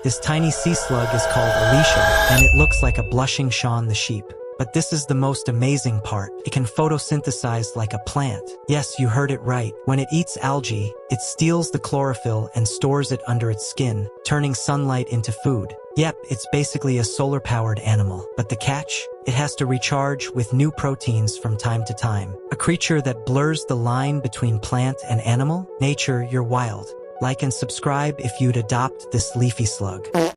This tiny sea slug is called Alicia, and it looks like a blushing Shaun the sheep. But this is the most amazing part. It can photosynthesize like a plant. Yes, you heard it right. When it eats algae, it steals the chlorophyll and stores it under its skin, turning sunlight into food. Yep, it's basically a solar-powered animal. But the catch? It has to recharge with new proteins from time to time. A creature that blurs the line between plant and animal? Nature, you're wild. Like and subscribe if you'd adopt this leafy slug.